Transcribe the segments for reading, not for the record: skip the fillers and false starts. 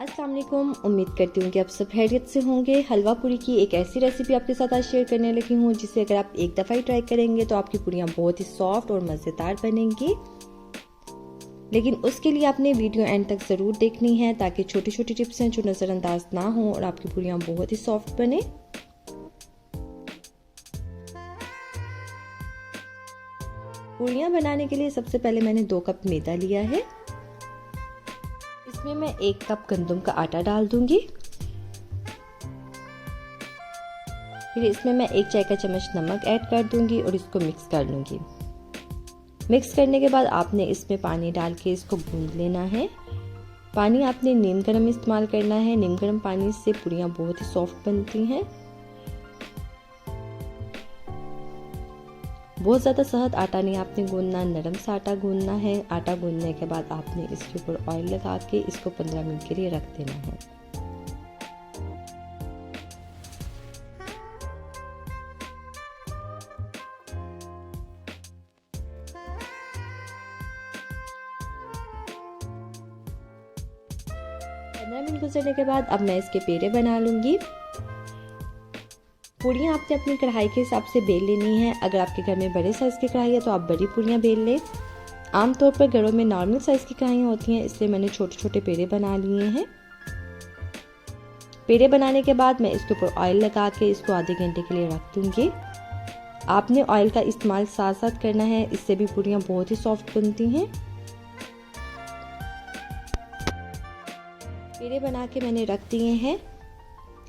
अस्सलाम वालेकुम। उम्मीद करती हूँ कि आप सब खैरियत से होंगे। हलवा पूरी की एक ऐसी रेसिपी आपके साथ आज शेयर करने लगी हूँ जिसे अगर आप एक दफ़ा ही ट्राई करेंगे तो आपकी पूरियाँ बहुत ही सॉफ्ट और मज़ेदार बनेंगी। लेकिन उसके लिए आपने वीडियो एंड तक ज़रूर देखनी है ताकि छोटी छोटी टिप्स हैं जो नज़रअंदाज ना हो और आपकी पूरियाँ बहुत ही सॉफ्ट बने। पूरियाँ बनाने के लिए सबसे पहले मैंने 2 कप मैदा लिया है। इसमें मैं 1 कप गंदम का आटा डाल दूंगी। फिर इसमें मैं 1 चाय का चम्मच नमक ऐड कर दूंगी और इसको मिक्स कर लूंगी। मिक्स करने के बाद आपने इसमें पानी डाल के इसको गूंद लेना है। पानी आपने नीम गर्म इस्तेमाल करना है। नीम गर्म पानी से पूरियाँ बहुत ही सॉफ्ट बनती हैं। बहुत ज़्यादा सख्त आटा नहीं आपने गूंदना, नरम सा आटा गूंदना है। आटा गूंदने के बाद आपने इसके ऊपर ऑयल लगा के इसको 15 मिनट के लिए रख देना है। मिनट गुजरने के बाद अब मैं इसके पेड़े बना लूंगी। पूरियाँ आपने अपनी कढ़ाई के हिसाब से बेल लेनी है। अगर आपके घर में बड़े साइज़ की कढ़ाई है तो आप बड़ी पूरियाँ बेल लें। आमतौर पर घरों में नॉर्मल साइज़ की कढ़ाइयाँ होती हैं, इसलिए मैंने छोटे छोटे पेड़े बना लिए हैं। पेड़े बनाने के बाद मैं इसके ऊपर ऑयल लगा के इसको आधे घंटे के लिए रख दूँगी। आपने ऑयल का इस्तेमाल साथ साथ करना है, इससे भी पूरियाँ बहुत ही सॉफ्ट बनती हैं। पेड़े बना के मैंने रख दिए हैं।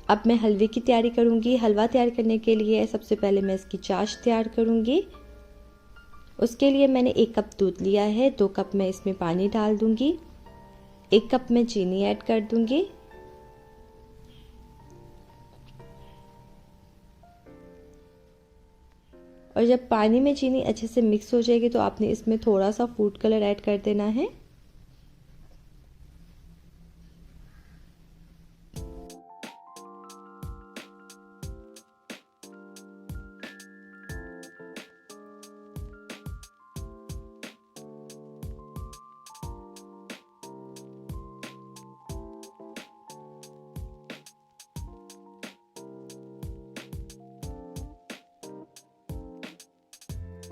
अब मैं हलवे की तैयारी करूंगी। हलवा तैयार करने के लिए सबसे पहले मैं इसकी चाश तैयार करूंगी। उसके लिए मैंने 1 कप दूध लिया है। 2 कप मैं इसमें पानी डाल दूंगी। 1 कप मैं चीनी ऐड कर दूंगी। और जब पानी में चीनी अच्छे से मिक्स हो जाएगी तो आपने इसमें थोड़ा सा फूड कलर ऐड कर देना है।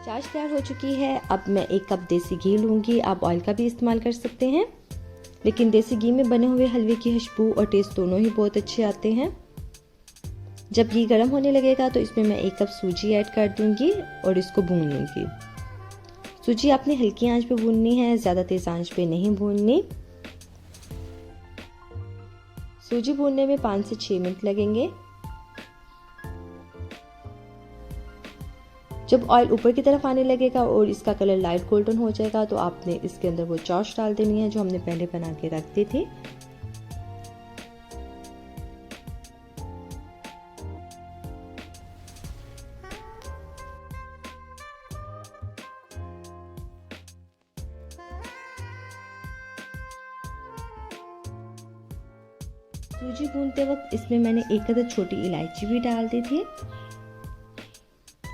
चाश तैयार हो चुकी है। अब मैं 1 कप देसी घी लूँगी। आप ऑयल का भी इस्तेमाल कर सकते हैं, लेकिन देसी घी में बने हुए हलवे की खुशबू और टेस्ट दोनों ही बहुत अच्छे आते हैं। जब घी गर्म होने लगेगा तो इसमें मैं 1 कप सूजी ऐड कर दूँगी और इसको भून लूँगी। सूजी आपने हल्की आंच पे भूननी है, ज़्यादा तेज़ आंच पे नहीं भूननी। सूजी भूनने में 5 से 6 मिनट लगेंगे। जब ऑयल ऊपर की तरफ आने लगेगा और इसका कलर लाइट गोल्डन हो जाएगा तो आपने इसके अंदर वो चाश डाल देनी है जो हमने पहले बना के रख दी थी। सूजी भूनते वक्त इसमें मैंने 1 अदद छोटी इलायची भी डाल दी थी।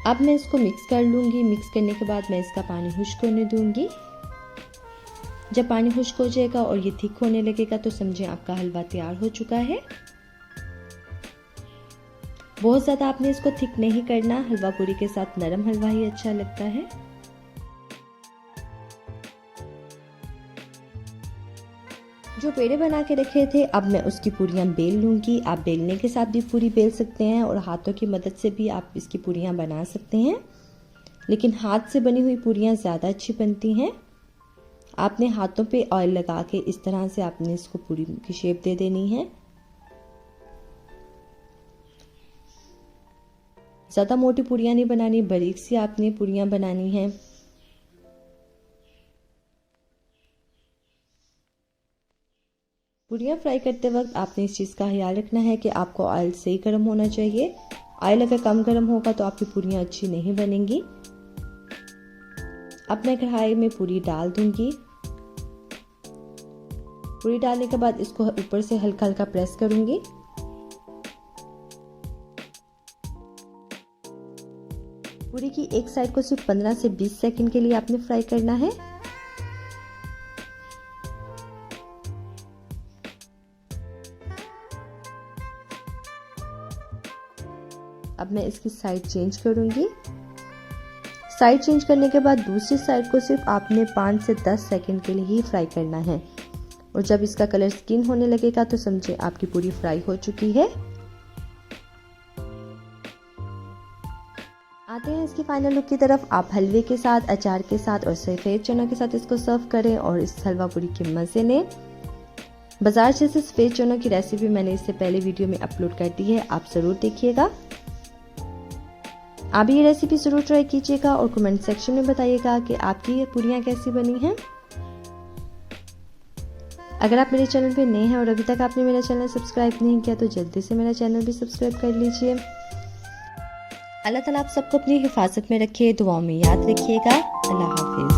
अब मैं इसको मिक्स कर लूँगी। मिक्स करने के बाद मैं इसका पानी खुश्क होने दूँगी। जब पानी खुश्क हो जाएगा और ये थिक होने लगेगा तो समझें आपका हलवा तैयार हो चुका है। बहुत ज़्यादा आपने इसको थिक नहीं करना, हलवा पूरी के साथ नरम हलवा ही अच्छा लगता है। जो पेड़े बना के रखे थे अब मैं उसकी पूरियाँ बेल लूँगी। आप बेलने के साथ भी पूरी बेल सकते हैं और हाथों की मदद से भी आप इसकी पूरियाँ बना सकते हैं, लेकिन हाथ से बनी हुई पूरियाँ ज़्यादा अच्छी बनती हैं। आपने हाथों पे ऑयल लगा के इस तरह से आपने इसको पूरी की शेप दे देनी है। ज़्यादा मोटी पूरियाँ नहीं बनानी, बारीक सी आपने पूरियाँ बनानी हैं। पूरियाँ फ्राई करते वक्त आपने इस चीज़ का ख्याल रखना है कि आपको ऑयल सही गर्म होना चाहिए। ऑयल अगर कम गर्म होगा तो आपकी पूरियाँ अच्छी नहीं बनेंगी। अब मैं कढ़ाई में पूरी डाल दूंगी। पूरी डालने के बाद इसको ऊपर से हल्का हल्का प्रेस करूंगी। पूरी की एक साइड को सिर्फ 15 से 20 सेकंड के लिए आपने फ्राई करना है। अब मैं इसकी साइड चेंज करूंगी। साइड चेंज करने के बाद दूसरी साइड को सिर्फ आपने 5 से 10 सेकंड के लिए ही फ्राई करना है और जब इसका कलर स्किन होने लगेगा तो समझे आपकी पूरी फ्राई हो चुकी है। आते हैं इसकी फाइनल लुक की तरफ। आप हलवे के साथ, अचार के साथ और सफ़ेद चनों के साथ इसको सर्व करें और इस हलवा पूरी के मज़े लें। बाजार से सफ़ेद चनों की रेसिपी मैंने इससे पहले वीडियो में अपलोड कर दी है, आप ज़रूर देखिएगा। आप ये रेसिपी ज़रूर ट्राई कीजिएगा और कमेंट सेक्शन में बताइएगा कि आपकी ये पूरियाँ कैसी बनी हैं। अगर आप मेरे चैनल पे नए हैं और अभी तक आपने मेरा चैनल सब्सक्राइब नहीं किया तो जल्दी से मेरा चैनल भी सब्सक्राइब कर लीजिए। अल्लाह ताला आप सबको अपनी हिफाजत में रखे, दुआओं में याद रखिएगा। अल्लाह हाफिज़।